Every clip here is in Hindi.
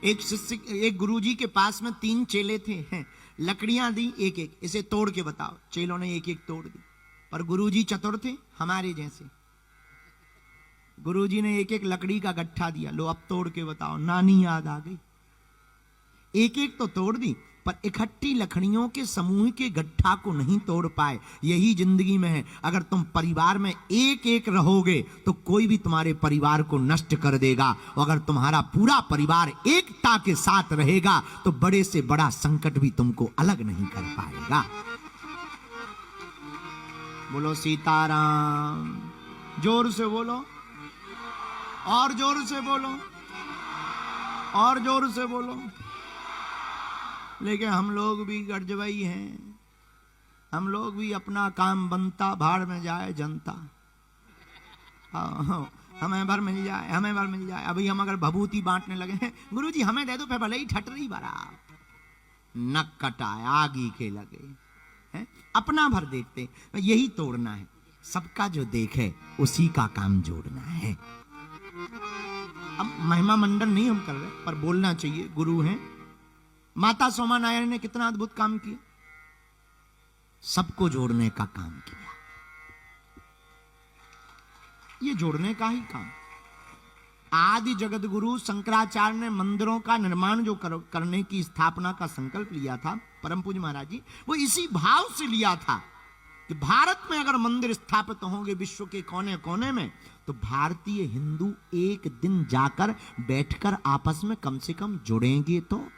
एक शिष्य, एक गुरुजी के पास में 3 चेले थे। लकड़ियां दी एक एक, इसे तोड़ के बताओ। चेलों ने एक एक तोड़ दी, पर गुरुजी चतुर थे हमारे जैसे। गुरुजी ने एक एक लकड़ी का गट्ठा दिया, लो अब तोड़ के बताओ। नानी याद आ गई। एक एक तो तोड़ दी, पर इकट्ठी लकड़ियों के समूह के गट्ठा को नहीं तोड़ पाए। यही जिंदगी में है, अगर तुम परिवार में एक एक रहोगे तो कोई भी तुम्हारे परिवार को नष्ट कर देगा। अगर तुम्हारा पूरा परिवार एकता के साथ रहेगा तो बड़े से बड़ा संकट भी तुमको अलग नहीं कर पाएगा। बोलो सीताराम। जोर से बोलो, और जोर से बोलो, और जोर से बोलो। लेकिन हम लोग भी गरजवई हैं, हम लोग भी अपना काम बनता, भाड़ में जाए जनता। हमें भर मिल जाए, हमें भर मिल जाए। अभी हम अगर भभूति बांटने लगे हैं, गुरुजी हमें दे दो, फिर भले ही ठटरी भरा, नक कटाए आगी के लगे हैं। अपना भर देखते, यही तोड़ना है। सबका जो देखे उसी का काम जोड़ना है। अब महिमा मंडन नहीं हम कर रहे, पर बोलना चाहिए, गुरु हैं। माता सोमा नारायण ने कितना अद्भुत काम किया, सबको जोड़ने का काम किया। ये जोड़ने का ही काम। आदि जगत गुरु शंकराचार्य ने मंदिरों का निर्माण जो करने की स्थापना का संकल्प लिया था, परम पूज्य महाराज जी, वो इसी भाव से लिया था कि भारत में अगर मंदिर स्थापित होंगे विश्व के कोने कोने में, तो भारतीय हिंदू एक दिन जाकर बैठकर आपस में कम से कम जुड़ेंगे तो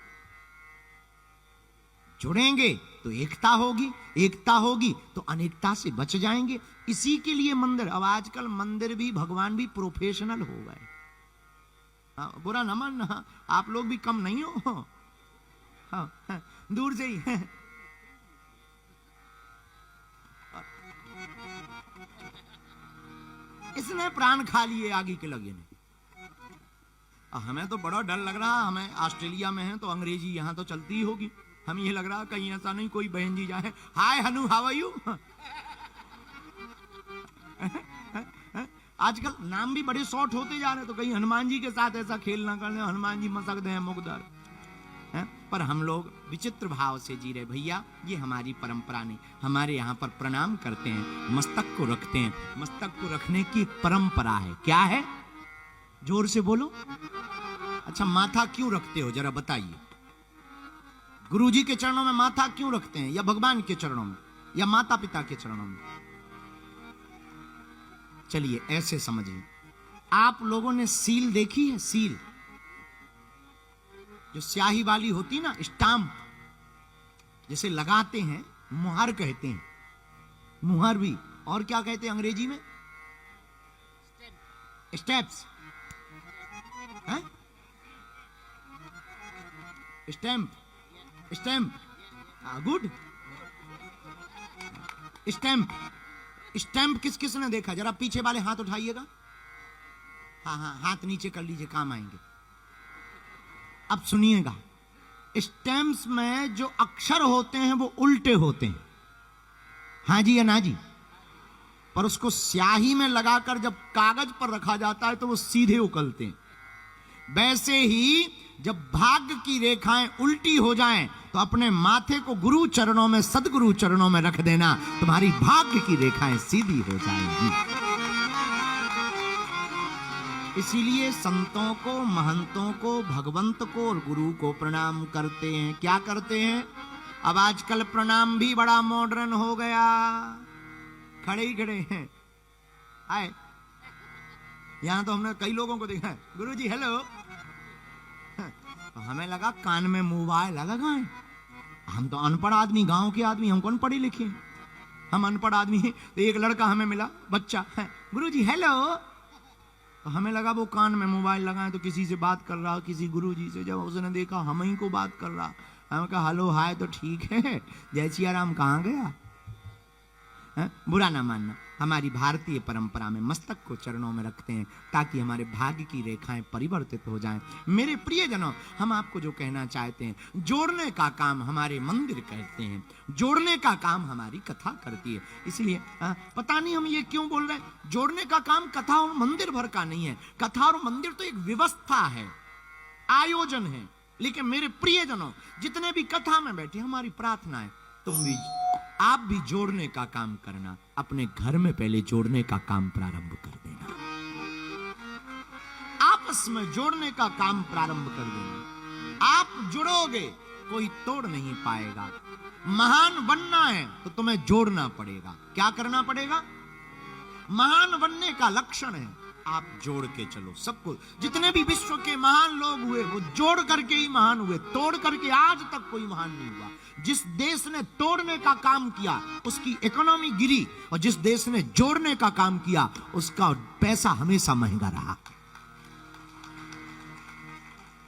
एकता होगी, एकता होगी तो अनेकता से बच जाएंगे। इसी के लिए मंदिर। अब आजकल मंदिर भी, भगवान भी प्रोफेशनल हो गए। बुरा न मानना, आप लोग भी कम नहीं हो। हाँ, दूर से ही इसने प्राण खा लिए आगे के लगे ने। हमें तो बड़ा डर लग रहा। हमें ऑस्ट्रेलिया में है तो अंग्रेजी यहां तो चलती ही होगी। हम ये लग रहा कहीं ऐसा नहीं कोई बहन जी जाए, हाय हनु हाउ आर यू। आजकल नाम भी बड़े शॉर्ट होते जा रहे, तो कहीं हनुमान जी के साथ ऐसा खेल ना करने, हनुमान जी मसक दे मुकदर। पर हम लोग विचित्र भाव से जी रहे। भैया ये हमारी परंपरा नहीं। हमारे यहाँ पर प्रणाम करते हैं, मस्तक को रखते हैं। मस्तक को रखने की परंपरा है। क्या है? जोर से बोलो। अच्छा, माथा क्यों रखते हो जरा बताइए। गुरुजी के चरणों में माथा क्यों रखते हैं, या भगवान के चरणों में, या माता पिता के चरणों में? चलिए ऐसे समझिए। आप लोगों ने सील देखी है? सील जो स्याही वाली होती ना, स्टाम्प जैसे लगाते हैं, मुहर कहते हैं। मुहर भी, और क्या कहते हैं अंग्रेजी में? Steps. Stamp, stamp, good. Stamp, stamp किस किस ने देखा? जरा पीछे वाले हाथ उठाइएगा। हाँ हाँ, हाथ नीचे कर लीजिए, काम आएंगे। अब सुनिएगा, स्टैम्प्स में जो अक्षर होते हैं वो उल्टे होते हैं। हाँ जी या ना जी? पर उसको स्याही में लगाकर जब कागज पर रखा जाता है तो वो सीधे उकलते हैं। वैसे ही जब भाग्य की रेखाएं उल्टी हो जाएं तो अपने माथे को गुरु चरणों में, सदगुरु चरणों में रख देना, तुम्हारी भाग्य की रेखाएं सीधी हो जाएंगी। इसीलिए संतों को, महंतों को, भगवंत को और गुरु को प्रणाम करते हैं। क्या करते हैं? अब आजकल प्रणाम भी बड़ा मॉडर्न हो गया। खड़े ही खड़े हैं। आए, यहां तो हमने कई लोगों को देखा है, गुरुजी हेलो। तो हमें लगा कान में मोबाइल लगा है। हम तो अनपढ़ आदमी, गांव के आदमी, हम कौन पढ़े लिखे, हम अनपढ़ आदमी हैं। तो एक लड़का हमें मिला, बच्चा है, गुरुजी हेलो। तो हमें लगा वो कान में मोबाइल लगाए तो किसी से बात कर रहा, किसी गुरुजी से। जब उसने देखा हम ही को बात कर रहा, हमें कहा हेलो हाय तो ठीक है, जय सिया राम कहाँ गया। बुरा ना मानना, हमारी भारतीय परंपरा में मस्तक को चरणों में रखते हैं ताकि हमारे भाग्य की रेखाएं परिवर्तित हो जाएं। मेरे प्रियजनों, हम आपको जो कहना चाहते हैं, जोड़ने का काम हमारे मंदिर करते हैं, जोड़ने का काम हमारी कथा करती है। इसलिए पता नहीं हम ये क्यों बोल रहे हैं। जोड़ने का काम कथा और मंदिर भर का नहीं है। कथा और मंदिर तो एक व्यवस्था है, आयोजन है। लेकिन मेरे प्रियजनों, जितने भी कथा में बैठे, हमारी प्रार्थना है तुम भी, आप भी जोड़ने का काम करना। अपने घर में पहले जोड़ने का काम प्रारंभ कर देना, आपस में जोड़ने का काम प्रारंभ कर देना। आप जुड़ोगे, कोई तोड़ नहीं पाएगा। महान बनना है तो तुम्हें जोड़ना पड़ेगा। क्या करना पड़ेगा? महान बनने का लक्षण है आप जोड़ के चलो सबको। जितने भी विश्व के महान लोग हुए वो जोड़ करके ही महान हुए, तोड़ करके आज तक कोई महान नहीं हुआ। जिस देश ने तोड़ने का काम किया उसकी इकोनॉमी गिरी, और जिस देश ने जोड़ने का काम किया उसका पैसा हमेशा महंगा रहा।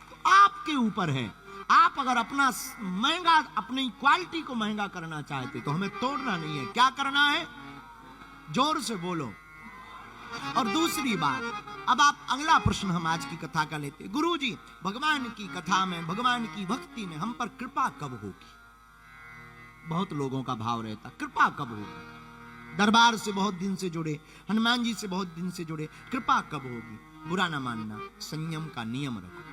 तो आपके ऊपर है, आप अगर अपना महंगा, अपनी क्वालिटी को महंगा करना चाहते तो हमें तोड़ना नहीं है। क्या करना है? जोर से बोलो। और दूसरी बात, अब आप अगला प्रश्न हम आज की कथा का लेते। गुरुजी, भगवान की कथा में, भगवान की भक्ति में हम पर कृपा कब होगी? बहुत लोगों का भाव रहता, कृपा कब होगी? दरबार से बहुत दिन से जुड़े, हनुमान जी से बहुत दिन से जुड़े, कृपा कब होगी? बुरा ना मानना, संयम का नियम रखो।